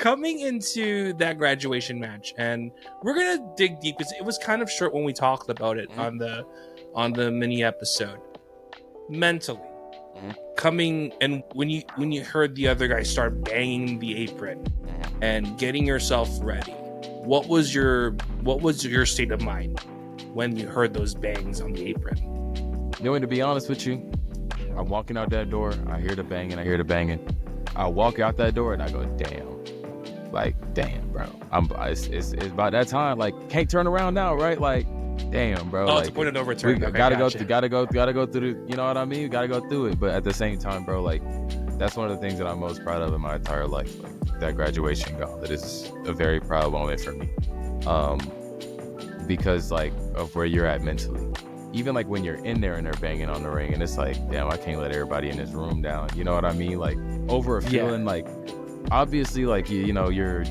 coming into that graduation match, and we're gonna dig deep because it was kind of short when we talked about it on the mini episode. Mentally, coming and when you heard the other guy start banging the apron and getting yourself ready, what was your state of mind when you heard those bangs on the apron? You know what, to be honest with you, I'm walking out that door, I hear the banging. I walk out that door and I go, damn, bro. It's about that time. Like, can't turn around now, right? Like, damn, bro. Oh, like, it's a point of no return. We gotta go through the, you know what I mean? We gotta go through it. But at the same time, bro, like, that's one of the things that I'm most proud of in my entire life. Like, that graduation gauntlet is a very proud moment for me. Because like of where you're at mentally. Even like when you're in there and they're banging on the ring and it's like, damn, I can't let everybody in this room down. You know what I mean? Like, over a feeling like, obviously, like, you know, you're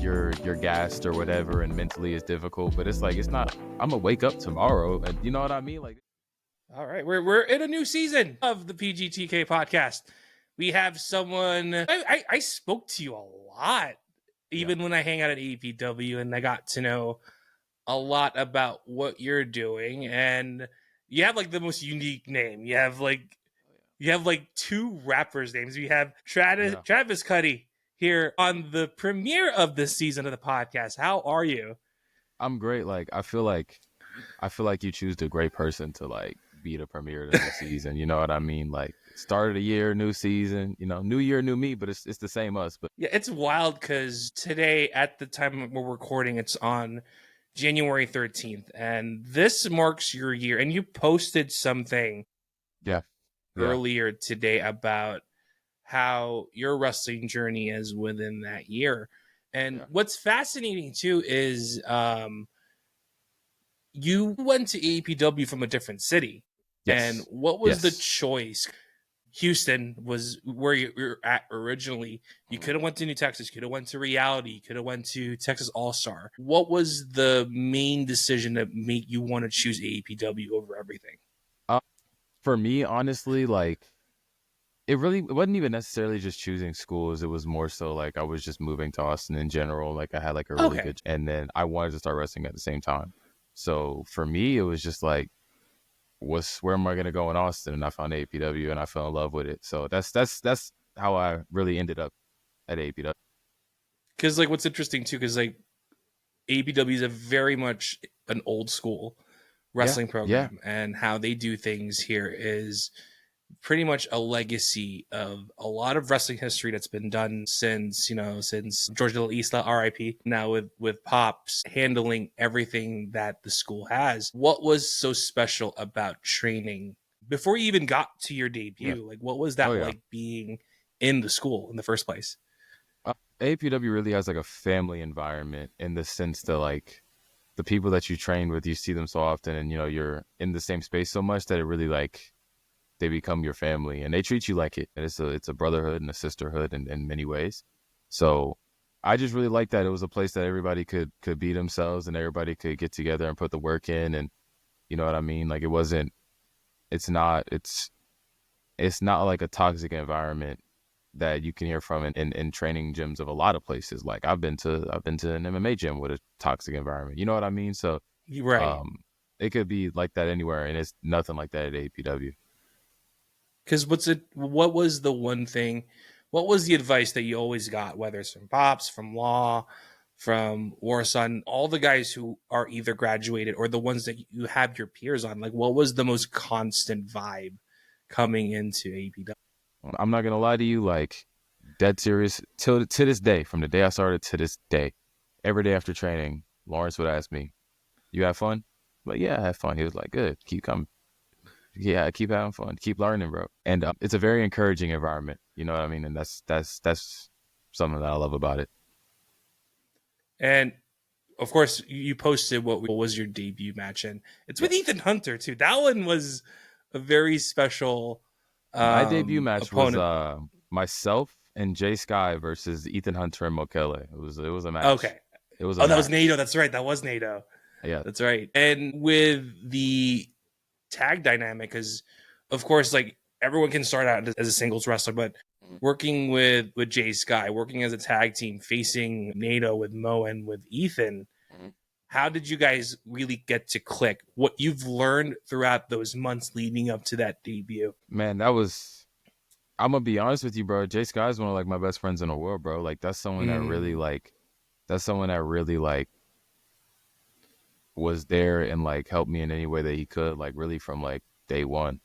gassed or whatever, and mentally it's difficult, but it's like, it's not, I'm gonna wake up tomorrow, and you know what I mean? Like, all right, we're in a new season of the PGTK podcast. We have someone I spoke to you a lot, even when I hang out at APW, and I got to know a lot about what you're doing, and you have like the most unique name. You have like two rappers' names. We have Travis Cudi here on the premiere of this season of the podcast. How are you? I'm great. Like, I feel like you choose a great person to like be the premiere of the season. You know what I mean? Like, start of the year, new season, you know, new year, new me, but it's the same us. But yeah, it's wild because today, at the time we're recording, it's on January 13th, and this marks your year. And you posted something earlier today about how your wrestling journey is within that year. And what's fascinating too is you went to APW from a different city. And what was the choice? Houston was where you were at originally. You could have went to New Texas, could have went to Reality, you could have went to Texas All-Star. What was the main decision that made you want to choose APW over everything? For me, honestly, like, it wasn't even necessarily just choosing schools. It was more so like I was just moving to Austin in general. Like, I had like a really good, and then I wanted to start wrestling at the same time. So for me, it was just like, where am I going to go in Austin? And I found APW and I fell in love with it. So that's how I really ended up at APW. Because like, what's interesting too, because like APW is a very much an old school wrestling program, and how they do things here is pretty much a legacy of a lot of wrestling history that's been done since George De La Isla, RIP, now with Pops handling everything that the school has. What was so special about training before you even got to your debut? Like, what was that like being in the school in the first place? APW really has like a family environment, in the sense that like the people that you train with, you see them so often, and you know, you're in the same space so much that it really like, they become your family, and they treat you like it. And it's a brotherhood and a sisterhood in many ways. So I just really like that. It was a place that everybody could be themselves, and everybody could get together and put the work in. And you know what I mean? Like, it's not like a toxic environment that you can hear from in training gyms of a lot of places. Like, I've been to an MMA gym with a toxic environment. You know what I mean? So it could be like that anywhere, and it's nothing like that at APW. Because what was the one thing, what was the advice that you always got, whether it's from Pops, from Law, from Warson, all the guys who are either graduated or the ones that you have your peers on? Like, what was the most constant vibe coming into APW? I'm not gonna lie to you, like, dead serious, to this day, from the day I started to this day, every day after training, Lawrence would ask me, "You have fun?" But yeah, I had fun. He was like, "Good, keep coming." Yeah, keep having fun, keep learning, bro. And it's a very encouraging environment. You know what I mean? And that's something that I love about it. And of course, you posted what was your debut match, and it's with Ethan Hunter too. That one was a very special. My debut match opponent. was myself and Jay Sky versus Ethan Hunter and Mokele. It was a match. Okay. It was. That was NATO. That's right. That was NATO. Yeah, that's right. And with the tag dynamic, because of course, like, everyone can start out as a singles wrestler, but working with Jay Sky, working as a tag team, facing NATO with Mo and with Ethan. How did you guys really get to click? What you've learned throughout those months leading up to that debut? Man, I'm gonna be honest with you, bro. Jay Sky is one of like my best friends in the world, bro. Like that's someone that really like was there and like helped me in any way that he could, like really from like day one.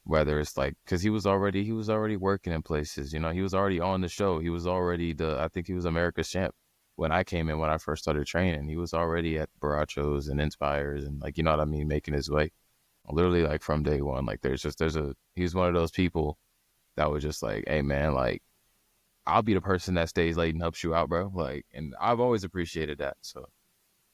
Whether it's like because he was already working in places, you know, he was already on the show. He was already I think he was America's champ when I came in, when I first started training. He was already at Borrachos and Inspires and like, you know what I mean, making his way literally like from day one. Like he's one of those people that was just like, hey man, like I'll be the person that stays late and helps you out, bro. Like, and I've always appreciated that. So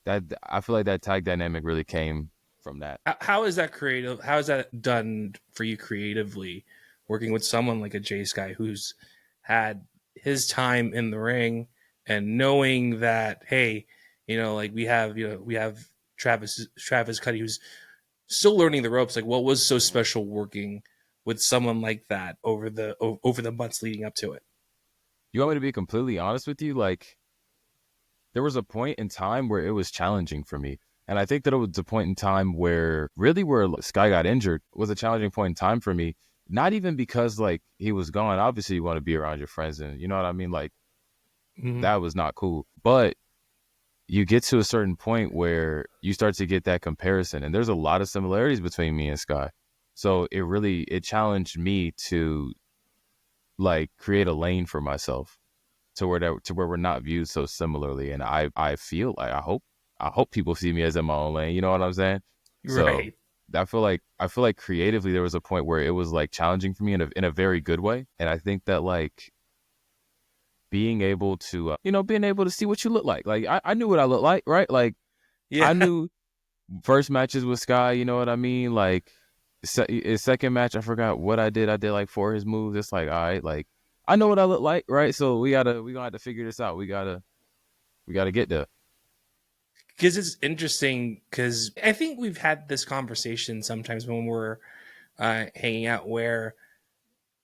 that I feel like that tag dynamic really came from that. How is that creative? How is that done for you creatively, working with someone like a Jay Sky who's had his time in the ring and knowing that, hey, you know, like we have Travis Cudi who's still learning the ropes. Like, what was so special working with someone like that over the months leading up to it? You want me to be completely honest with you? Like, there was a point in time where it was challenging for me. And I think that it was a point in time where Sky got injured was a challenging point in time for me. Not even because like he was gone. Obviously you want to be around your friends and you know what I mean? Like that was not cool. But you get to a certain point where you start to get that comparison. And there's a lot of similarities between me and Sky. So it challenged me to like create a lane for myself to where we're not viewed so similarly. And I feel like I hope people see me as in my own lane. You know what I'm saying? Right. So I feel like creatively there was a point where it was like challenging for me in a very good way. And I think that like being able to see what you look like. Like I knew what I looked like, right? Like I knew first matches with Sky. You know what I mean? Like his second match, I forgot what I did. I did like 4 of his moves. It's like, all right, like I know what I look like, right? So we gonna have to figure this out. We gotta get there. Because it's interesting, because I think we've had this conversation sometimes when we're hanging out, where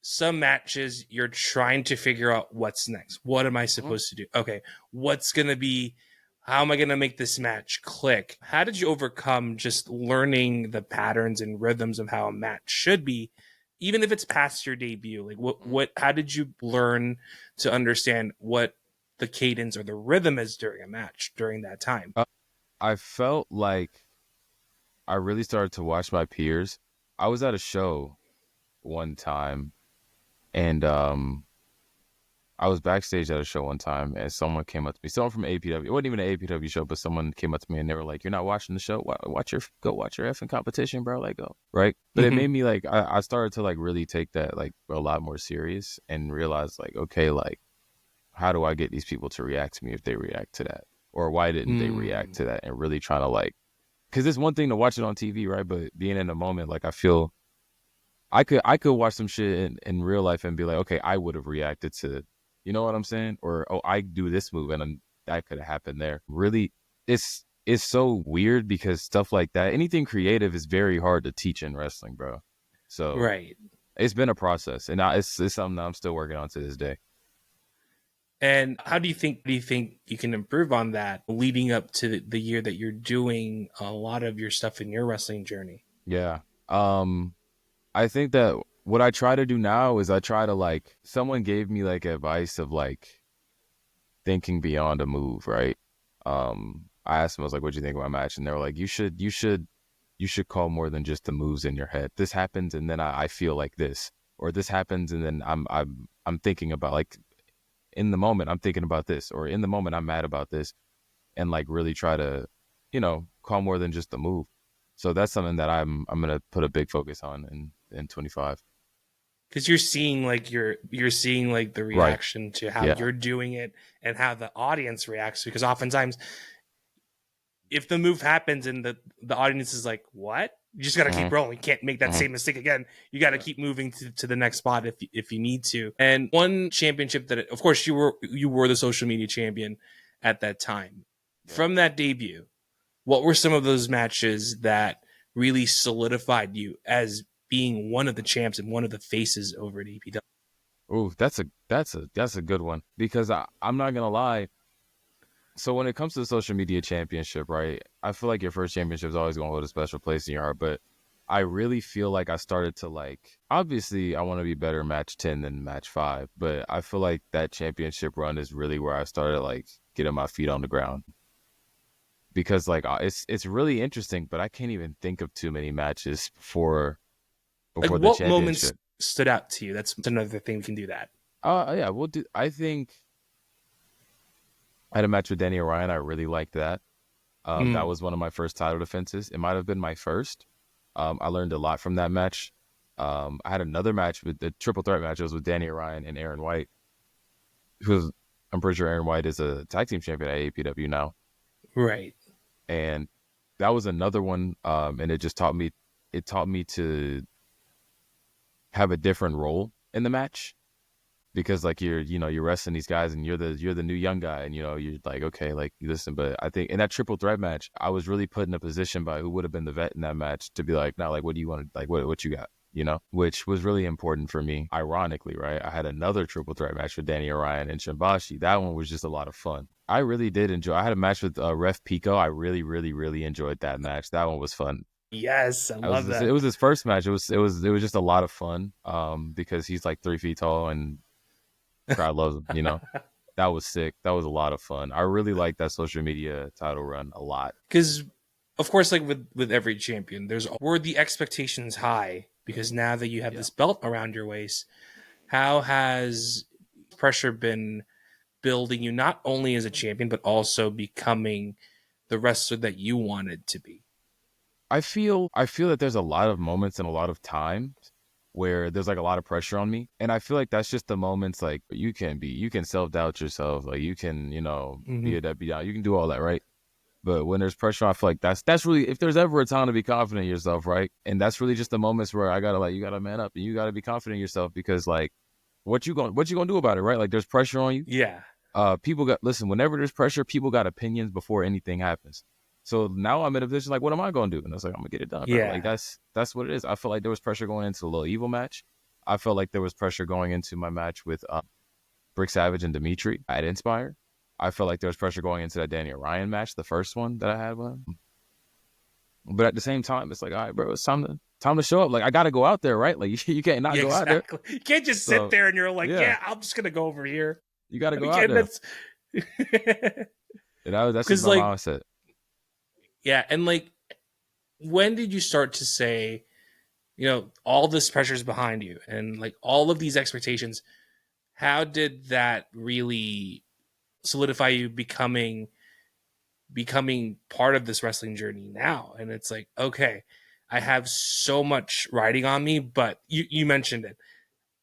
some matches you're trying to figure out what's next. What am I supposed to do? Okay, what's going to be, how am I going to make this match click? How did you overcome just learning the patterns and rhythms of how a match should be, even if it's past your debut? Like how did you learn to understand what the cadence or the rhythm is during a match during that time? I felt like I really started to watch my peers. I was at a show one time and I was backstage at a show one time and someone came up to me, someone from APW. It wasn't even an APW show, but someone came up to me and they were like, "You're not watching the show? Go watch your effing competition, bro. Like, go." Right. But it made me like, I started to like really take that like a lot more serious and realize like, okay, like, how do I get these people to react to me if they react to that? Or why didn't they react to that? And really trying to like, because it's one thing to watch it on TV, right? But being in the moment, like I feel I could watch some shit in real life and be like, okay, I would have reacted to, you know what I'm saying? Or, oh, I do this move and that could have happened there. Really, it's so weird because stuff like that, anything creative is very hard to teach in wrestling, bro. So Right. It's been a process and it's something that I'm still working on to this day. And how do you think you can improve on that leading up to the year that you're doing a lot of your stuff in your wrestling journey? Yeah. I think that what I try to do now is I try to like, someone gave me like advice of like thinking beyond a move, right? I asked them, I was like, "What do you think about my match?" And they were like, you should call more than just the moves in your head. This happens and then I feel like this, or this happens and then I'm thinking about like, in the moment I'm thinking about this, or in the moment I'm mad about this, and like really try to, call more than just the move. So that's something that I'm gonna put a big focus on in 25. Because you're seeing like the reaction Right. to how you're doing it and how the audience reacts. Because oftentimes, if the move happens and the audience is like, "What?" You just got to keep rolling. You can't make that same mistake again. You got to keep moving to the next spot if you need to. And one championship that, of course, you were the social media champion at that time. Yeah. From that debut, what were some of those matches that really solidified you as being one of the champs and one of the faces over at APW? Ooh, that's a good one, because I'm not gonna lie. So when it comes to the social media championship, right? I feel like your first championship is always gonna hold a special place in your heart, but I really feel like I started to like. Obviously, I want to be better match 10 than match 5, but I feel like that championship run is really where I started like getting my feet on the ground, because like it's really interesting, but I can't even think of too many matches Like before the what moments championship. stood out to you? That's another thing we can do that. Yeah, we'll do. I think I had a match with Danny Orion. I really liked that. That was one of my first title defenses. It might have been my first. I learned a lot from that match. I had another match with the triple threat match. It was with Danny Orion and Aaron White, who's, I'm pretty sure Aaron White is a tag team champion at APW now. Right. And that was another one. And it taught me to have a different role in the match, because like you're wrestling these guys and you're the new young guy, and you're like, okay, like listen. But I think in that triple threat match, I was really put in a position by who would have been the vet in that match to be like, now like, what do you want to, like, what you got, which was really important for me. Ironically, right, I had another triple threat match with Danny Orion and Shimbashi. That one was just a lot of fun. I really did enjoy. I had a match with Ref Pico. I really, really, really enjoyed that match. That one was fun. Yes, I love that. It was his first match. It was just a lot of fun. Because he's like 3 feet tall and crowd loves him. That was sick. That was a lot of fun. I really like that social media title run a lot. Because, of course, like with every champion, were the expectations high? Because now that you have this belt around your waist, how has pressure been building you not only as a champion, but also becoming the wrestler that you wanted to be? I feel that there's a lot of moments and a lot of times where there's like a lot of pressure on me. And I feel like that's just the moments like you can self-doubt yourself. Like you can, be a be down. You can do all that, right? But when there's pressure, I feel like that's really, if there's ever a time to be confident in yourself, right? And that's really just the moments where you gotta man up and you gotta be confident in yourself, because like what you gonna do about it, right? Like there's pressure on you. Yeah. Whenever there's pressure, people got opinions before anything happens. So now I'm in a position like, what am I going to do? And I was like, I'm going to get it done. Yeah. Bro. Like that's what it is. I felt like there was pressure going into the Little Evil match. I felt like there was pressure going into my match with Brick Savage and Dimitri at Inspire. I felt like there was pressure going into that Danny Orion match, the first one that I had with him. But at the same time, it's like, all right, bro, it's time to show up. Like, I got to go out there, right? Like, you can't not go out there. You can't just sit there and you're like, yeah, I'm just going to go over here. You got to go out there. That's just my mindset. Yeah, and like, when did you start to say, all this pressure is behind you and like all of these expectations, how did that really solidify you becoming part of this wrestling journey now? And it's like, okay, I have so much riding on me, but you mentioned it.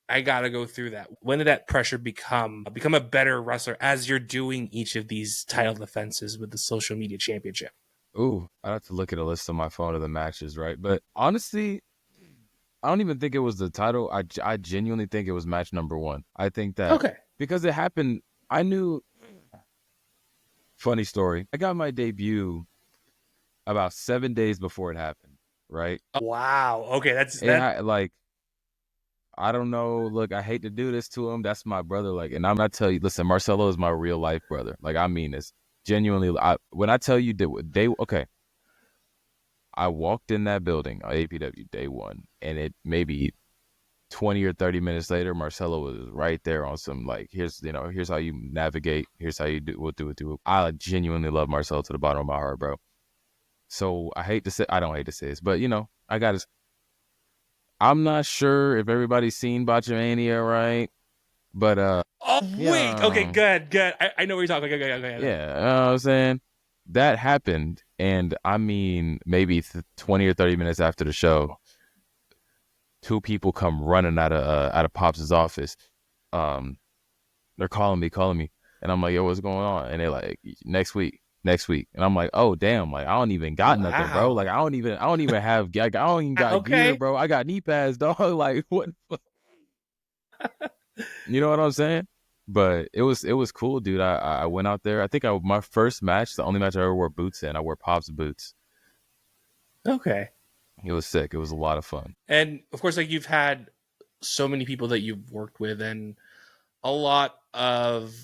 I got to go through that. When did that pressure become a better wrestler as you're doing each of these title defenses with the social media championship? Ooh, I'd have to look at a list on my phone of the matches, right? But honestly, I don't even think it was the title. I genuinely think it was match number 1. I think that because it happened, I knew. Funny story. I got my debut about 7 days before it happened, right? Wow. Okay, like, I don't know. Look, I hate to do this to him. That's my brother. Like, and I'm not telling you, listen, Marcelo is my real life brother. Like, I mean this. Genuinely, when I tell you I walked in that building on APW day 1, and it maybe 20 or 30 minutes later, Marcelo was right there on some like, here's how you navigate. Here's how you do it. I genuinely love Marcelo to the bottom of my heart, bro. So I don't hate to say this, but I'm not sure if everybody's seen Botchamania, right? But wait, okay, good. I know what you're talking about. Okay. Yeah, you know what I'm saying? That happened, and I mean, maybe 20 or 30 minutes after the show, 2 people come running out of Pops' office. They're calling me, and I'm like, yo, what's going on? And they're like, next week. And I'm like, oh damn, like I don't even got nothing, bro. Like I don't even have, like, I don't even got gear, bro. I got knee pads, dog. Like what? You know what I'm saying? But it was cool, dude. I went out there. I think my first match, the only match I ever wore boots in, I wore Pops boots. Okay. It was sick. It was a lot of fun. And of course, like you've had so many people that you've worked with, and a lot of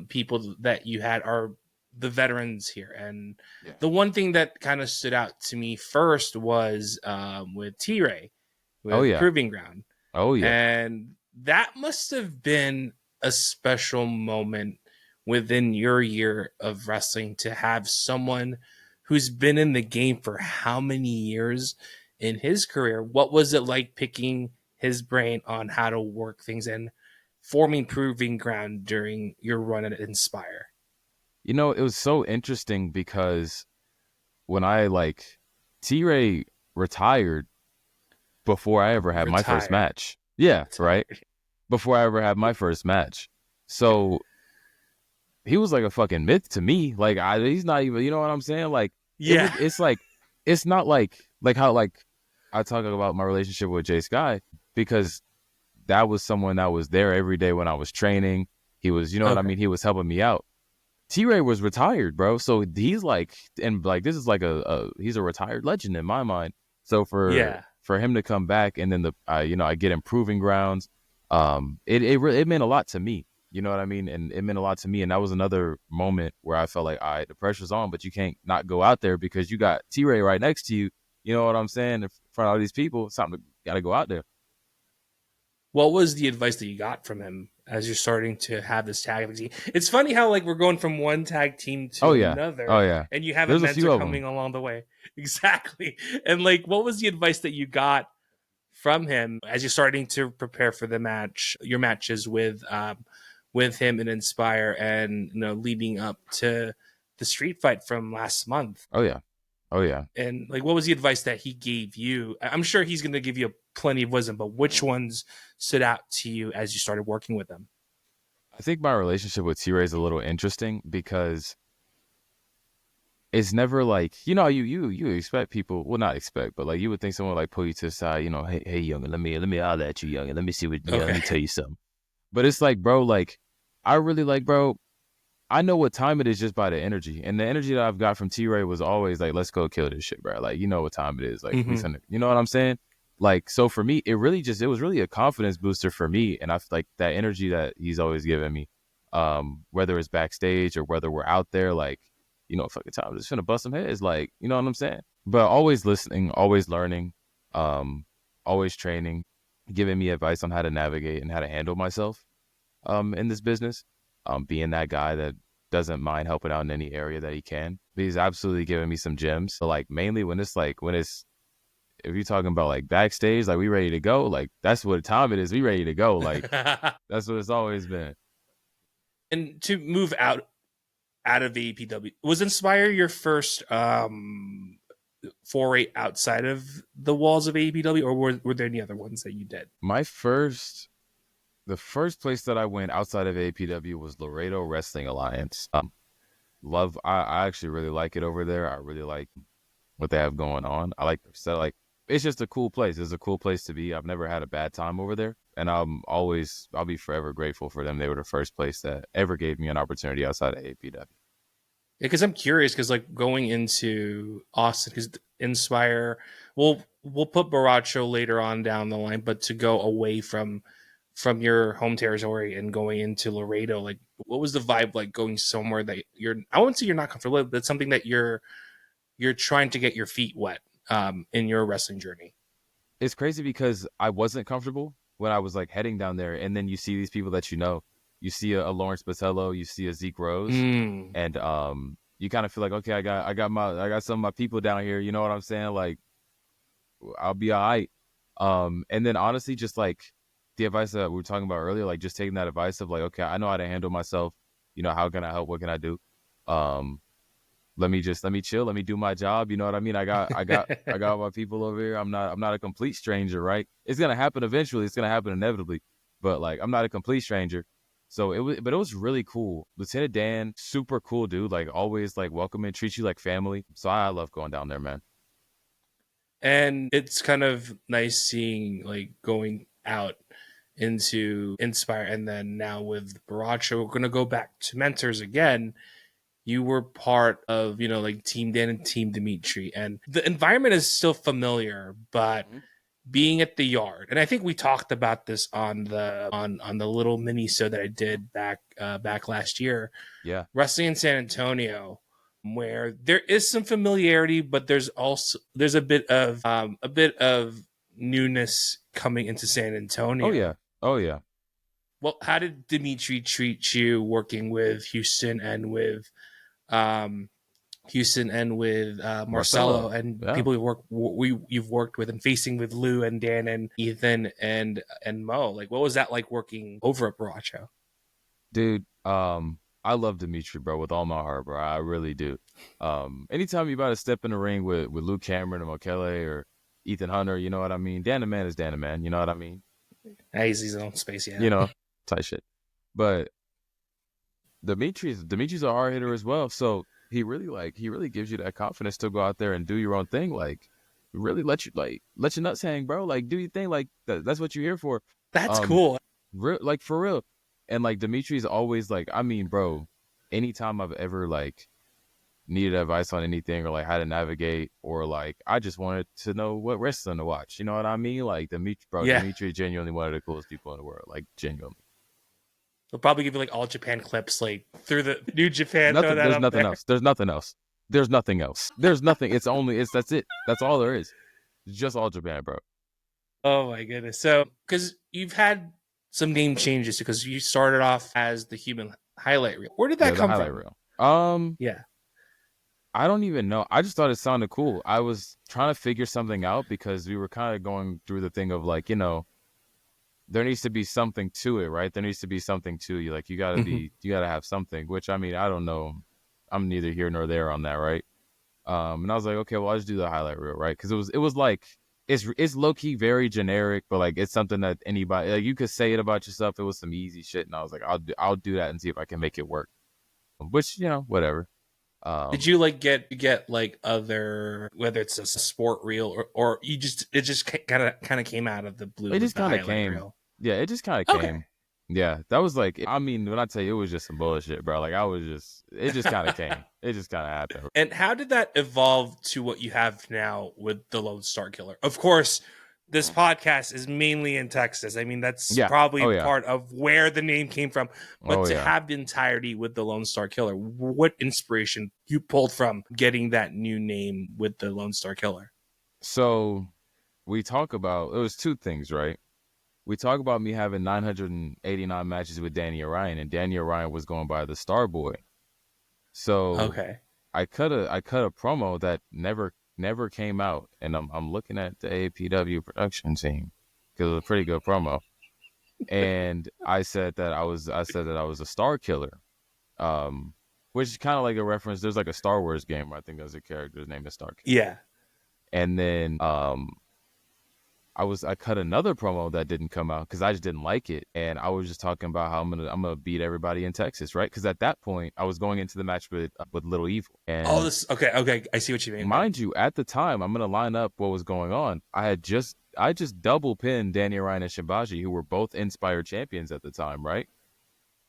people that you had are the veterans here. And the one thing that kind of stood out to me first was with T-Ray, Oh with yeah. Proving Ground. Oh yeah. And that must have been a special moment within your year of wrestling to have someone who's been in the game for how many years in his career. What was it like picking his brain on how to work things and forming Proving Ground during your run at Inspire? You know, it was so interesting because when I T-Ray retired before I ever had my first Retired. match. Yeah, Retired. right? Before I ever had my first match. So he was like a fucking myth to me. Like he's not even, you know what I'm saying? Like Yeah. it's not like how I talk about my relationship with Jay Sky, because that was someone that was there every day when I was training. He was, you know what I mean? He was helping me out. T-Ray was retired, bro. So he's like, and like, this is like he's a retired legend in my mind. So for him to come back, and then I get Improving Grounds, it meant a lot to me. You know what I mean? And it meant a lot to me. And that was another moment where I felt like, all right, the pressure's on, but you can't not go out there because you got T-Ray right next to you. You know what I'm saying? In front of all these people, something got to go out there. What was the advice that you got from him as you're starting to have this tag team? It's funny how we're going from one tag team to Oh yeah. another, Oh yeah. and you have There's a a few mentor of coming them. along the way. Exactly. And what was the advice that you got from him as you're starting to prepare for your matches with him and Inspire, and leading up to the street fight from last month? Oh yeah. Oh yeah. And what was the advice that he gave you? I'm sure he's going to give you plenty of wisdom, but which ones stood out to you as you started working with him? I think my relationship with T-Ray is a little interesting because it's never like, you expect people, well, not expect, but like you would think someone like pull you to the side, hey youngin, let me holler at you, youngin, let me see what, let me tell you something. But it's like, bro, I really bro, I know what time it is just by the energy, and the energy that I've got from T-Ray was always like, let's go kill this shit, bro. Like, you know what time it is, like we finna, you know what I'm saying? Like, so for me, it was really a confidence booster for me, and I feel like that energy that he's always given me, whether it's backstage or whether we're out there, fucking time, just finna bust some heads, like, you know what I'm saying? But always listening, always learning, always training, giving me advice on how to navigate and how to handle myself, in this business, being that guy that doesn't mind helping out in any area that he can. But he's absolutely giving me some gems. So mainly when it's if you're talking about backstage, we ready to go, that's what time it is. We ready to go. That's what it's always been. And to move out of APW, was Inspire your first foray outside of the walls of APW, or were there any other ones that you did? The first place that I went outside of APW was Laredo Wrestling Alliance. I actually really like it over there. I really like what they have going on. I like it's just a cool place. It's a cool place to be. I've never had a bad time over there, and I'll be forever grateful for them. They were the first place that ever gave me an opportunity outside of APW. Because I'm curious, because going into Austin, because Inspire, we'll put Borracho later on down the line, but to go away from your home territory and going into Laredo, what was the vibe like going somewhere that I wouldn't say you're not comfortable, but something that you're trying to get your feet wet in your wrestling journey? It's crazy because I wasn't comfortable when I was heading down there, and then you see these people that you see a Lawrence Batello, you see a Zeke Rose, and you kind of feel like, okay, I got some of my people down here, you know what I'm saying? I'll be all right. And then honestly, just the advice that we were talking about earlier, just taking that advice of okay, I know how to handle myself. How can I help? What can I do? Let me chill. Let me do my job. You know what I mean? I got my people over here. I'm not a complete stranger, right? It's going to happen eventually. It's going to happen inevitably, but I'm not a complete stranger. So it was really cool. Lieutenant Dan, super cool dude. Always welcoming, treat you like family. So I love going down there, man. And it's kind of nice seeing going out into Inspire, and then now with Borracho, we're gonna go back to mentors again. You were part of Team Dan and Team Dimitri, and the environment is still familiar, but being at the Yard, and I think we talked about this on the little mini show that I did back last year. Yeah. Wrestling in San Antonio, where there is some familiarity, but there's a bit of newness coming into San Antonio. Oh yeah. Well, how did Dimitri treat you working with Houston and with Marcelo and people you've worked with, and facing with Lou and Dan and Ethan and Mo? Like, what was that like working over at Borracho? Dude, I love Dimitri, bro, with all my heart, bro. I really do. Anytime you about to step in the ring with Luke Cameron or Mokele or Ethan Hunter, you know what I mean? Dan the Man is Dan the Man, you know what I mean? He's his own space, yeah. You know, type shit. But Dimitri's a hard hitter as well. So he really gives you that confidence to go out there and do your own thing. Like, really let your nuts hang, bro. Like, do your thing. Like, that's what you're here for. That's cool. Like, for real. And like, Dimitri's always like, I mean, bro, anytime I've ever like needed advice on anything or like how to navigate, or like I just wanted to know what wrestling to watch, you know what I mean? Like, Dimitri is genuinely one of the coolest people in the world. Like, genuinely. They'll probably give you like all Japan clips, like through the New Japan. There's nothing else. There's nothing else. That's it. That's all there is. It's just all Japan, bro. Oh my goodness. So, because you've had some name changes, because you started off as the Human Highlight Reel. Where did that come from? Reel. Yeah. I don't even know. I just thought it sounded cool. I was trying to figure something out because we were kind of going through the thing of like, you know, there needs to be something to it, right? There needs to be something to you. Like, you gotta have something, which, I mean, I don't know. I'm neither here nor there on that, right? And I was like, okay, well, I'll just do the highlight reel, right? Because it was like, it's low key very generic, but like, it's something that anybody, like, you could say it about yourself. It was some easy shit, and I was like, I'll do that and see if I can make it work. Which, you know, whatever. Did you like get like other, whether it's a sport reel or it just kind of came out of the blue? It just kind of came. Reel? Yeah, it just kind of came. Yeah, that was like, I mean, when I tell you, it was just some bullshit, bro. Like, it just kind of came. It just kind of happened. And how did that evolve to what you have now with the Lone Star Killer? Of course, this podcast is mainly in Texas. I mean, that's probably part of where the name came from. But to have the entirety with the Lone Star Killer, what inspiration you pulled from getting that new name with the Lone Star Killer? So we talk about, it was two things, right? We talk about me having 989 matches with Danny Orion, and Danny Orion was going by the Star Boy. So I cut a promo that never came out, and I'm looking at the APW production team because it was a pretty good promo, and I said that I was a Star Killer, which is kind of like a reference. There's like a Star Wars game where I think there's a character's name is Star Killer. Yeah, and then I cut another promo that didn't come out because I just didn't like it, and I was just talking about how I'm gonna beat everybody in Texas, right? Because at that point I was going into the match with Little Evil. And okay, I see what you mean. Mind you, at the time, I'm gonna line up what was going on. I just double pinned Danny Ryan and Shibaji, who were both Inspire champions at the time, right?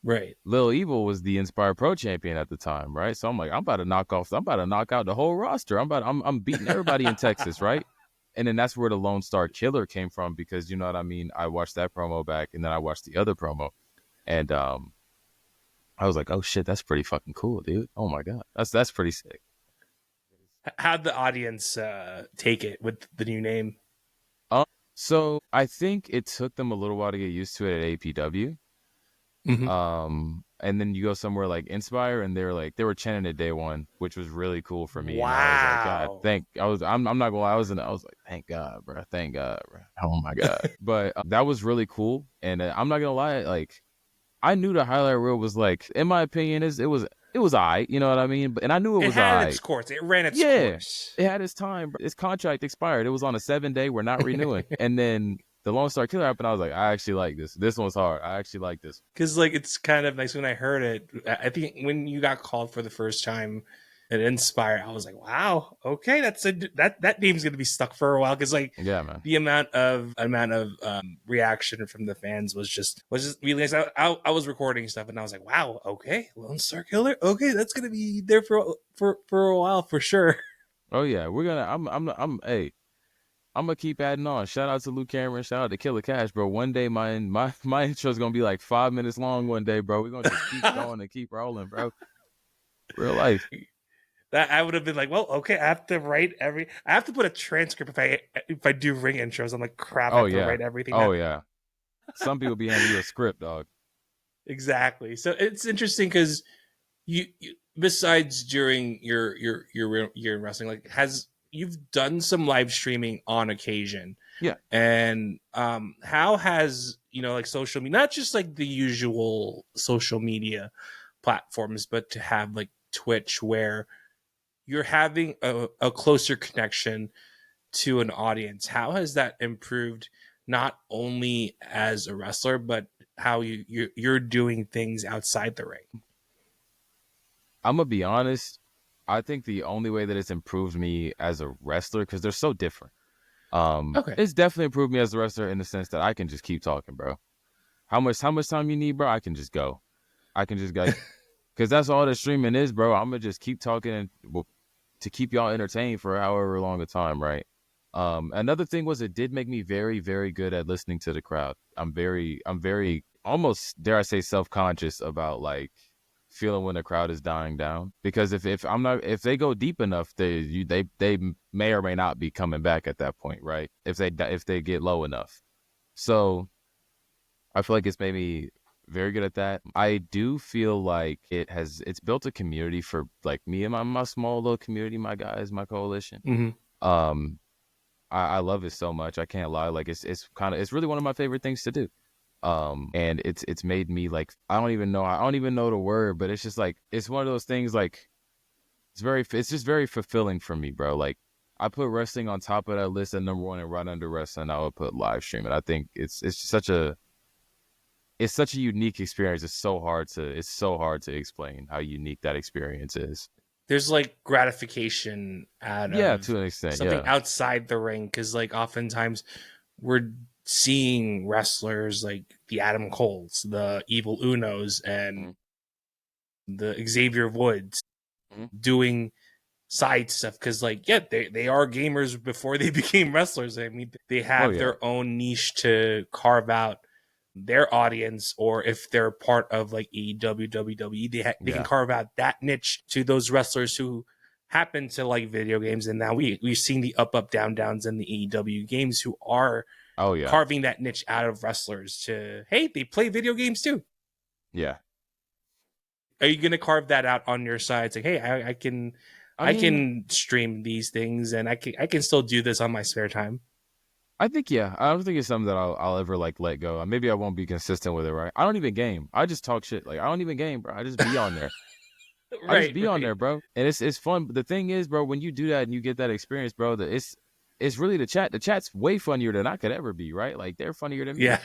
Right. Little Evil was the Inspire Pro champion at the time, right? So I'm like, I'm about to knock out the whole roster. I'm beating everybody in Texas, right? And then that's where the Lone Star Killer came from, because, you know what I mean? I watched that promo back, and then I watched the other promo. And I was like, oh, shit, that's pretty fucking cool, dude. Oh, my God. That's pretty sick. How'd the audience take it with the new name? So I think it took them a little while to get used to it at APW. Mm-hmm. And then you go somewhere like Inspire, and they were chanting it day one, which was really cool for me. Wow. And I was like, God, I'm not gonna lie, I was like, thank God, bro. Oh my God. But that was really cool. And I'm not gonna lie, like, I knew the highlight reel was, like, in my opinion, it was alright, you know what I mean? And I knew it was alright. It had its course. It ran its course. It had its time. Bro. Its contract expired. It was on a 7-day. We're not renewing. And then the Lone Star Killer happened. I was like, I actually like this. This one's hard. I actually like this. Because, like, it's kind of nice when I heard it. I think when you got called for the first time at Inspire, I was like, wow, okay, that name's gonna be stuck for a while. Because, like, yeah, man, the amount of reaction from the fans was just really nice. I was recording stuff, and I was like, wow, okay, Lone Star Killer, okay, that's gonna be there for a while for sure. Oh yeah, we're gonna. Hey. I'm gonna keep adding on. Shout out to Luke Cameron. Shout out to Killer Cash, bro. One day my intro is gonna be like 5 minutes long. One day, bro. We're gonna just keep going and keep rolling, bro. Real life. That I would have been like, well, okay, I have to put a transcript if I do ring intros. I'm like, crap, I have to write everything. Oh yeah. Some people be handing you a script, dog. Exactly. So it's interesting because you besides during your wrestling, like you've done some live streaming on occasion. Yeah. And how has, like social media, not just like the usual social media platforms, but to have like Twitch where you're having a closer connection to an audience. How has that improved not only as a wrestler, but how you're doing things outside the ring? I'm gonna be honest. I think the only way that it's improved me as a wrestler, because they're so different. Okay. It's definitely improved me as a wrestler in the sense that I can just keep talking, bro. How much time you need, bro? I can just go. Because that's all that streaming is, bro. I'm gonna just keep talking and to keep y'all entertained for however long a time, right? Another thing was it did make me very, very good at listening to the crowd. I'm very almost, dare I say, self-conscious about like feeling when the crowd is dying down, because if they go deep enough, they may or may not be coming back at that point, right? If they get low enough. So I feel like it's made me very good at that. I do feel like it's built a community for like me and my small little community, my guys, my coalition. Mm-hmm. I love it so much. I can't lie. Like it's really one of my favorite things to do. And it's made me like, I don't even know the word, but it's just like, it's one of those things like, it's just very fulfilling for me, bro. Like I put wrestling on top of that list at number one, and right under wrestling, I would put live streaming. I think it's such a unique experience. It's so hard to explain how unique that experience is. There's like gratification out of to an extent, something outside the ring, because like oftentimes we're seeing wrestlers like the Adam Coles, the Evil Unos, and the Xavier Woods doing side stuff, because like they are gamers before they became wrestlers. I mean, they have their own niche to carve out their audience, or if they're part of like AEW, WWE, they can carve out that niche to those wrestlers who happen to like video games. And now we've seen the up down downs in the AEW games who are carving that niche out of wrestlers to, hey, they play video games too. Yeah. Are you gonna carve that out on your side? It's like, hey, I can stream these things, and I can still do this on my spare time. I think, I don't think it's something that I'll ever like let go. Maybe I won't be consistent with it, right? I don't even game. I just talk shit. Like I don't even game, bro. I just be on there. I just be on there, bro. And it's fun. But the thing is, bro, when you do that and you get that experience, bro, it's really the chat. The chat's way funnier than I could ever be, right? Like they're funnier than me. Yeah.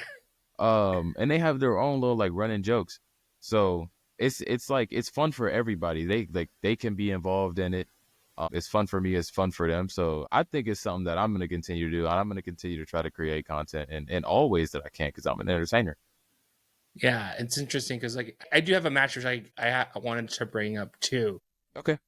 And they have their own little like running jokes. So it's like it's fun for everybody. They can be involved in it. It's fun for me. It's fun for them. So I think it's something that I'm going to continue to do. I'm going to continue to try to create content in all ways that I can, because I'm an entertainer. Yeah, it's interesting because like I do have a match which I wanted to bring up too. Okay.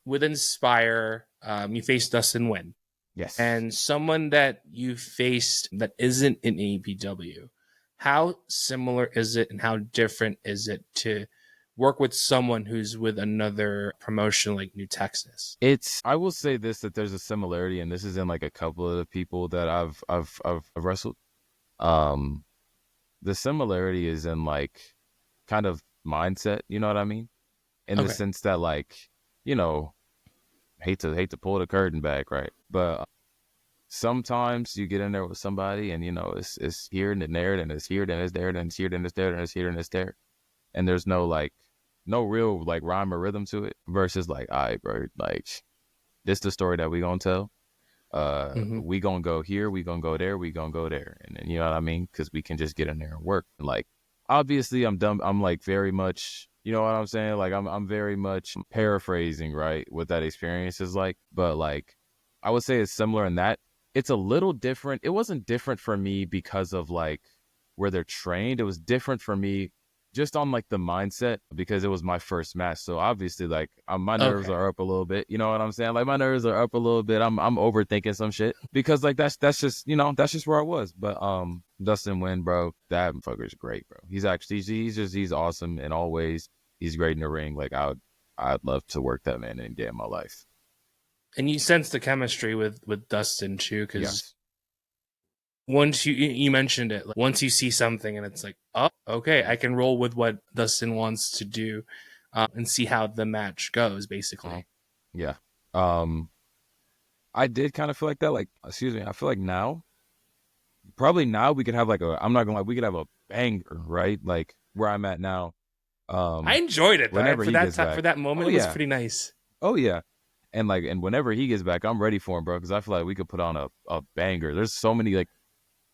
With Inspire, you faced Dustin Wynn. Yes. And someone that you faced that isn't in AEW. How similar is it, and how different is it to work with someone who's with another promotion like New Texas? I will say this, that there's a similarity, and this is in like a couple of the people that I've wrestled. The similarity is in like kind of mindset, you know what I mean? In the sense that like, hate to pull the curtain back, right? But sometimes you get in there with somebody and it's here and there, and it's here, then it's there, then it's here, then it's there, then it's here, and it's there. And there's no real like rhyme or rhythm to it, versus like, all right, bro, like this the story that we gonna tell. We gonna go here, we gonna go there, we gonna go there. And then, you know what I mean? Because we can just get in there and work. And like, obviously I'm dumb. I'm like very much, you know what I'm saying? Like I'm very much paraphrasing, right? What that experience is like. But like, I would say it's similar in that it's a little different. It wasn't different for me because of like where they're trained. It was different for me just on like the mindset, because it was my first match. So obviously, like my nerves are up a little bit. You know what I'm saying? Like my nerves are up a little bit. I'm overthinking some shit because like that's just that's just where I was. But Dustin Wynn, bro, that fucker's great, bro. He's actually he's awesome, and always he's great in the ring. Like I'd love to work that man any day of my life. And you sense the chemistry with Dustin too, because once you mentioned it, like, once you see something and it's like, oh, okay, I can roll with what Dustin wants to do, and see how the match goes, basically. Yeah. I did kind of feel like that. Like, excuse me, I feel like now we could have like I'm not gonna lie, we could have a banger, right? Like where I'm at now. I enjoyed it. Whenever for that moment, it was pretty nice. Oh yeah. And whenever he gets back, I'm ready for him, bro, because I feel like we could put on a banger. There's so many, like,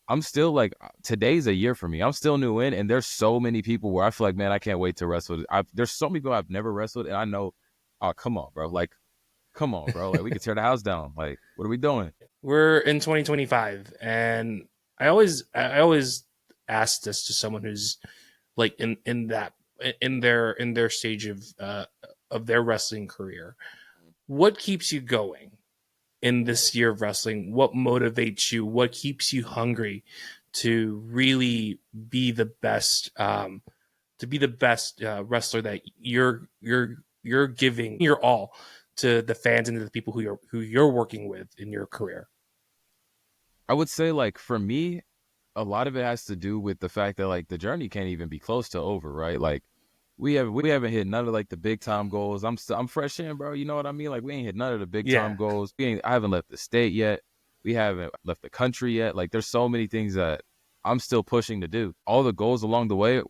I'm still like, today's a year for me. I'm still new in, and there's so many people where I feel like, man, I can't wait to wrestle. There's so many people I've never wrestled, and I know, oh, come on, bro. Like, come on, bro. Like, we could tear the house down. Like, what are we doing? We're in 2025, and I always ask this to someone who's like in their stage of their wrestling career. What keeps you going in this year of wrestling? What motivates you? What keeps you hungry to really be the best? Wrestler that you're giving your all to the fans and to the people who you're working with in your career. I would say, like, for me, a lot of it has to do with the fact that like the journey can't even be close to over, right? Like we haven't hit none of like the big time goals. I'm fresh in, bro. You know what I mean? Like we ain't hit none of the big time goals. I haven't left the state yet. We haven't left the country yet. Like there's so many things that I'm still pushing to do. All the goals along the way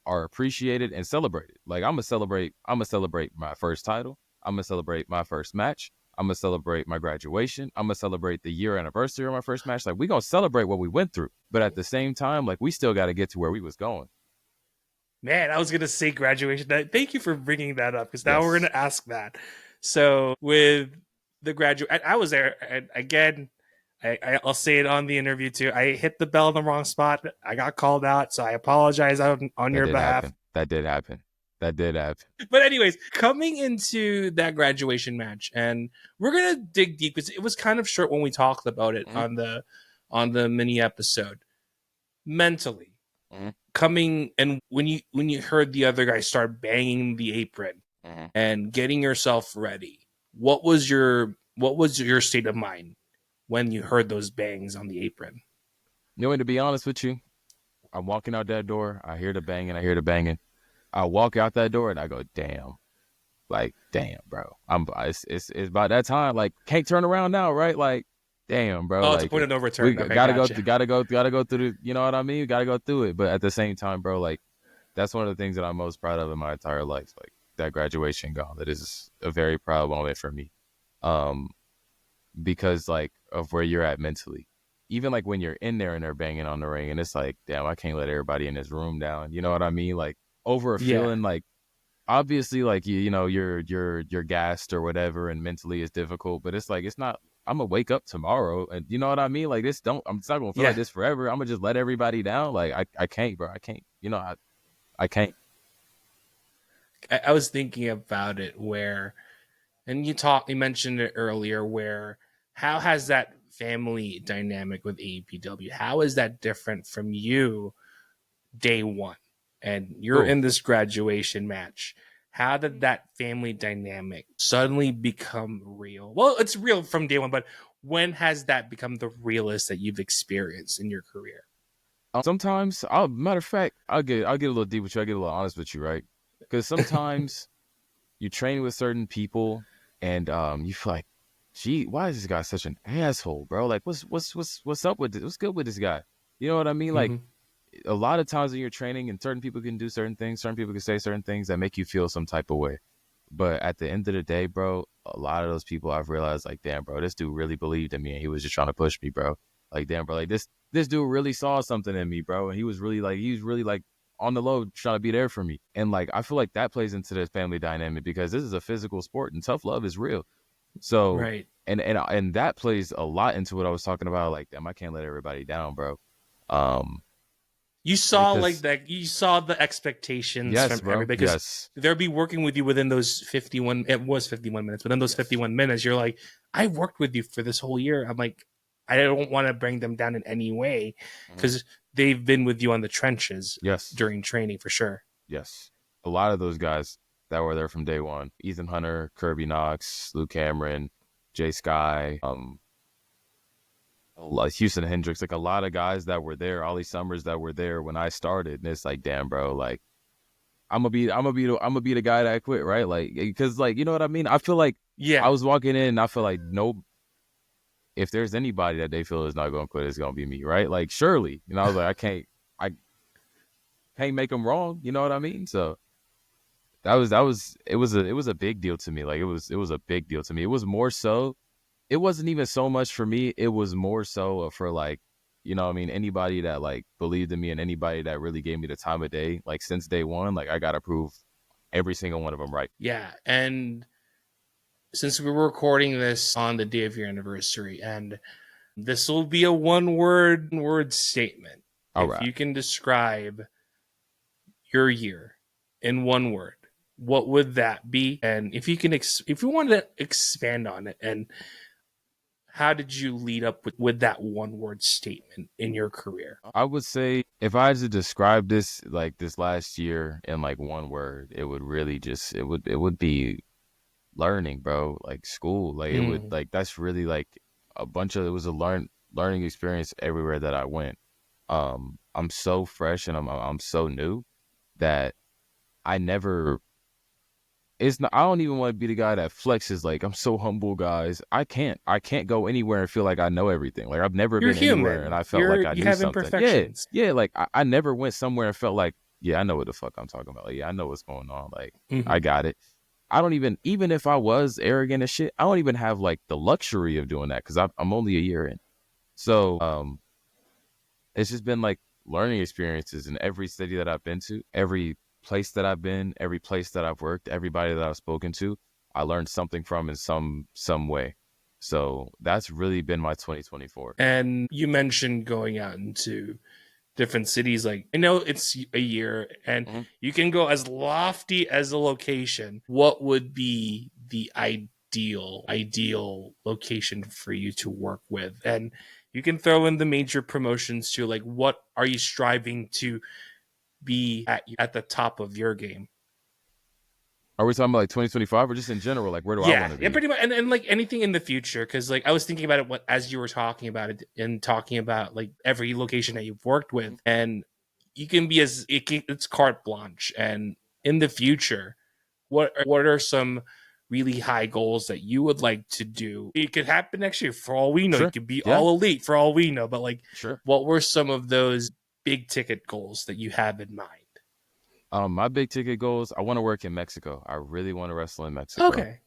are appreciated and celebrated. Like I'm gonna celebrate my first title. I'm gonna celebrate my first match. I'm gonna celebrate my graduation. I'm gonna celebrate the year anniversary of my first match. Like we gonna celebrate what we went through, but at the same time, like we still got to get to where we was going. Man, I was gonna say graduation. Thank you for bringing that up, because now we're gonna ask that. So with the graduate, I was there, and again, I'll say it on the interview too. I hit the bell in the wrong spot. I got called out, so I apologize on your behalf. That did happen. But anyways, coming into that graduation match, and we're gonna dig deep because it was kind of short when we talked about it on the mini episode. Mentally, coming and when you heard the other guy start banging the apron and getting yourself ready, what was your state of mind when you heard those bangs on the apron? You know, to be honest with you, I'm walking out that door. I hear the banging. I walk out that door and I go, damn, bro. It's about that time. Like, can't turn around now, right? Like, damn, bro. Oh, like, it's a point of no return. We gotta go through the, you know what I mean? We gotta go through it. But at the same time, bro, like, that's one of the things that I'm most proud of in my entire life. Like that graduation gauntlet is a very proud moment for me. Because like of where you're at mentally. Even like when you're in there and they're banging on the ring and it's like, damn, I can't let everybody in this room down. You know what I mean? Like over a feeling like obviously like you're gassed or whatever and mentally it's difficult, but it's like it's not. I'm gonna wake up tomorrow and you know what I mean? Like I'm not gonna feel like this forever. I'm gonna just let everybody down. Like I can't, bro. I can't. You know, I can't. I was thinking about it where, and you mentioned it earlier, where how has that family dynamic with AEPW? How is that different from you day one? And you're in this graduation match. How did that family dynamic suddenly become real? Well, it's real from day one, but when has that become the realest that you've experienced in your career? Sometimes, matter of fact, I'll get a little deep with you. I'll get a little honest with you, right? Because sometimes you train with certain people and you feel like, gee, why is this guy such an asshole, bro? Like, what's up with this? What's good with this guy? You know what I mean? Like, a lot of times when you're training and certain people can do certain things, certain people can say certain things that make you feel some type of way. But at the end of the day, bro, a lot of those people I've realized, like, damn, bro, this dude really believed in me and he was just trying to push me, bro. Like, damn, bro, like this dude really saw something in me, bro. And he was really like on the low trying to be there for me. And like, I feel like that plays into this family dynamic because this is a physical sport and tough love is real. So, right. And that plays a lot into what I was talking about. Like, damn, I can't let everybody down, bro. You saw because that. You saw the expectations yes, from bro, everybody because yes, they'll be working with you within those 51. It was 51 minutes. Within those yes, 51 minutes, you're like, I worked with you for this whole year. I'm like, I don't want to bring them down in any way hmm because they've been with you on the trenches yes, during training for sure. yes. A lot of those guys that were there from day one: Ethan Hunter, Kirby Knox, Luke Cameron, Jay Sky, Houston Hendricks, like a lot of guys that were there, Ollie Summers that were there when I started. And it's like, damn, bro, like I'm gonna be the guy that quit, right? Like, because like, you know what I mean? I feel like I Yeah. was walking in and I feel like no, if there's anybody that they feel is not going to quit, it's going to be me, right? Like, surely, I was like, I can't make them wrong. You know what I mean? So it was a big deal to me. Like, it was a big deal to me. It was more so, it wasn't even so much for me. It was more so for like, what I mean? Anybody that like believed in me and anybody that really gave me the time of day, like since day one, like I got to prove every single one of them right. Yeah. And since we were recording this on the day of your anniversary, and this will be a one word statement. All If right. you can describe your year in one word, what would that be? And if you can, if you want to expand on it, and how did you lead up with that one word statement in your career? I would say if I had to describe this like this last year in like one word, it would really just it would be learning, bro. Like school. Like it would like that's really like it was a learning experience everywhere that I went. I'm so fresh and I'm so new that I never it's not, I don't even want to be the guy that flexes like I'm so humble, guys. I can't go anywhere and feel like I know everything. Like I've never You're been anywhere and human. I felt like I You knew have something. Yeah, imperfections. yeah. Like I never went somewhere and felt like, yeah, I know what the fuck I'm talking about. Like, yeah, I know what's going on. Like I Mm-hmm. got it. I don't even if I was arrogant as shit, I don't even have like the luxury of doing that because I'm only a year in. So it's just been like learning experiences in every city that I've been to, every place that I've been, every place that I've worked, everybody that I've spoken to, I learned something from in some way. So that's really been my 2024. And you mentioned going out into different cities. Like, I know it's a year and Mm-hmm. you can go as lofty as a location. What would be the ideal location for you to work with? And you can throw in the major promotions too. Like, what are you striving to be at the top of your game? Are we talking about like 2025 or just in general? Like, where do I want to Yeah, be? pretty much, and like anything in the future, because like I was thinking about it as you were talking about it and talking about like every location that you've worked with, and you can be it's carte blanche. And in the future, what are some really high goals that you would like to do? It could happen next year for all we know. You Sure. could be Yeah. all elite for all we know, but like, Sure. what were some of those big ticket goals that you have in mind? My big ticket goals, I want to work in Mexico. I really want to wrestle in Mexico. Okay.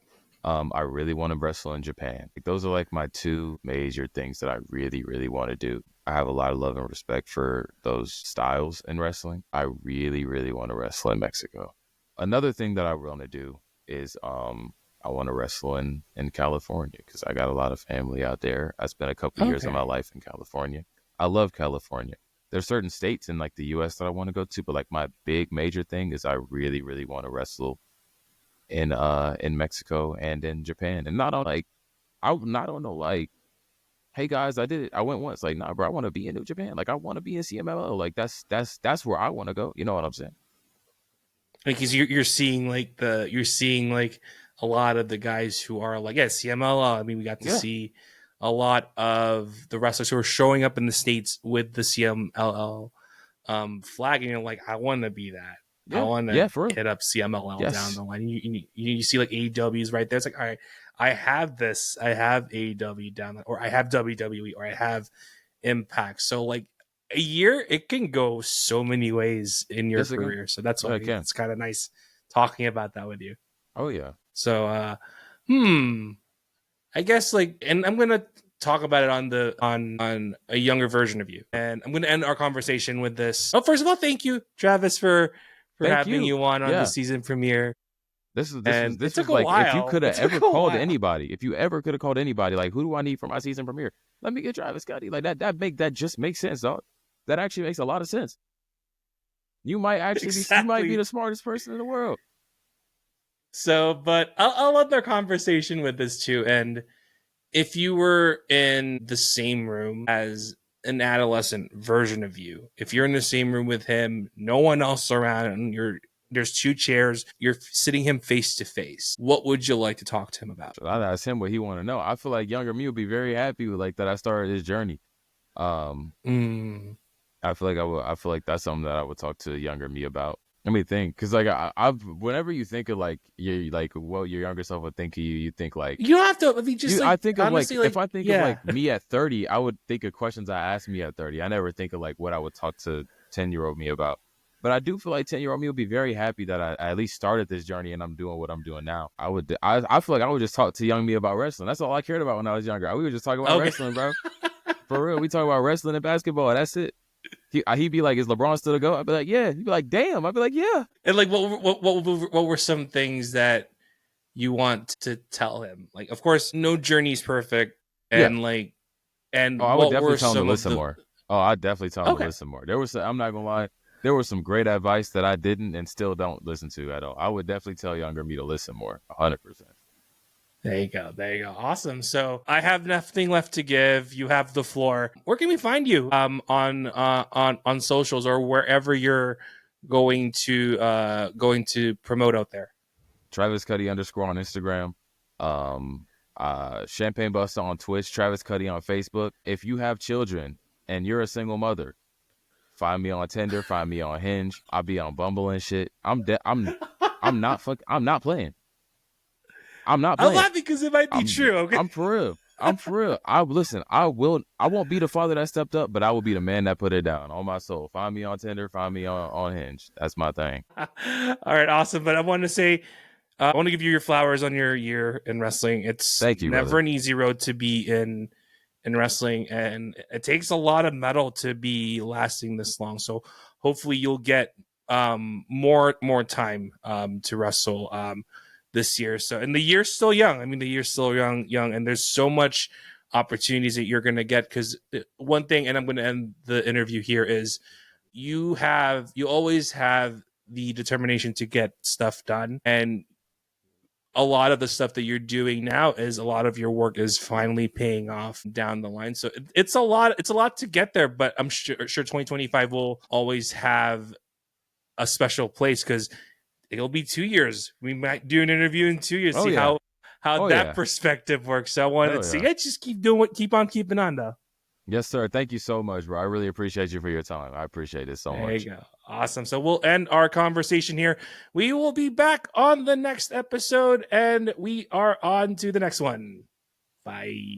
I really want to wrestle in Japan. Like, those are like my two major things that I really, really want to do. I have a lot of love and respect for those styles in wrestling. I really, really want to wrestle in Mexico. Another thing that I want to do is I want to wrestle in California because I got a lot of family out there. I spent a couple years of my Okay. life in California. I love California. There's certain states in like the US that I want to go to, but like my big major thing is I really, really want to wrestle in Mexico and in Japan. And not on like I not on no like, hey guys, I did it. I went once. Like, nah, bro, I want to be in New Japan. Like I want to be in CMLL. Like that's where I want to go. You know what I'm saying? Like, cause you're seeing like a lot of the guys who are like, yeah, CMLL. I mean, we got to Yeah. see a lot of the wrestlers who are showing up in the States with the CMLL flag, and you're like, I want to be that. I Yeah. want Yeah, to for real. hit up CMLL down Yes. the line. You see like AEW's right there. It's like, all right, I have this. I have AEW down there, or I have WWE, or I have Impact. So like a year, it can go so many ways in your Yes again. career. So that's Yeah, why I can. it's kind of nice talking about that with you. Oh yeah. So I guess like, and I'm gonna talk about it on the on a younger version of you. And I'm gonna end our conversation with this. Oh, first of all, thank you, Travis, for Thank having you. you on the Yeah. season premiere. And it This took was a like if you while. could It have took ever a called while. anybody, if you ever could have called anybody, like who do I need for my season premiere? Let me get Travis Cudi. Like that just makes sense, dog. That actually makes a lot of sense. You might actually you might be the smartest person in the world. So, but I'll end their conversation with this too. And if you were in the same room as an adolescent version of you, if you're in the same room with him, no one else around, and there's 2 chairs, you're sitting him face to face, what would you like to talk to him about? So I'd ask him what he want to know. I feel like younger me would be very happy with like that I started this journey. I feel like that's something that I would talk to younger me about. Let me think, because like I've whenever you think of like what your younger self would think of you, you think like you don't have to. I mean, just like, I think of honestly, like if I think of like me at 30, I would think of questions I asked me at 30. I never think of like what I would talk to 10-year-old me about. But I do feel like 10-year-old me would be very happy that I at least started this journey and I'm doing what I'm doing now. I feel like I would just talk to young me about wrestling. That's all I cared about when I was younger. We would just talk about wrestling, bro. For real, we talk about wrestling and basketball. That's it. He'd be like, "Is LeBron still to go?" I'd be like, "Yeah." He'd be like, "Damn." I'd be like, "Yeah." And like, what were some things that you want to tell him? Like, of course, no journey's perfect, and I would definitely tell him to listen more. Oh, I'd definitely tell him to listen more. I'm not gonna lie, there was some great advice that I didn't and still don't listen to at all. I would definitely tell younger me to listen more, 100%. There you go. Awesome. So I have nothing left to give. You have the floor. Where can we find you? On socials or wherever you're going to promote out there. Travis Cudi _ on Instagram. Champagne Buster on Twitch. Travis Cudi on Facebook. If you have children and you're a single mother, find me on Tinder. Find me on Hinge. I'll be on Bumble and shit. I'm not playing. I'm laughing because it might be true. Okay, I'm for real. I won't be the father that stepped up, but I will be the man that put it down on my soul. Find me on Tinder. Find me on Hinge. That's my thing. All right, awesome. But I want to say, I want to give you your flowers on your year in wrestling. Thank you, never brother. an easy road to be in wrestling, and it takes a lot of metal to be lasting this long. So hopefully you'll get more time to wrestle this year. So, and the year's still young. I mean, the year's still young, and there's so much opportunities that you're going to get. Because one thing, and I'm going to end the interview here, is you always have the determination to get stuff done, and a lot of the stuff that you're doing now is a lot of your work is finally paying off down the line. So it's a lot to get there, but I'm sure 2025 will always have a special place because it'll be 2 years. We might do an interview in 2 years, how that perspective works. So I wanted to see, just keep on keeping on though. Yes, sir. Thank you so much, bro. I really appreciate you for your time. I appreciate it so much. There you go. Awesome. So we'll end our conversation here. We will be back on the next episode, and we are on to the next one. Bye.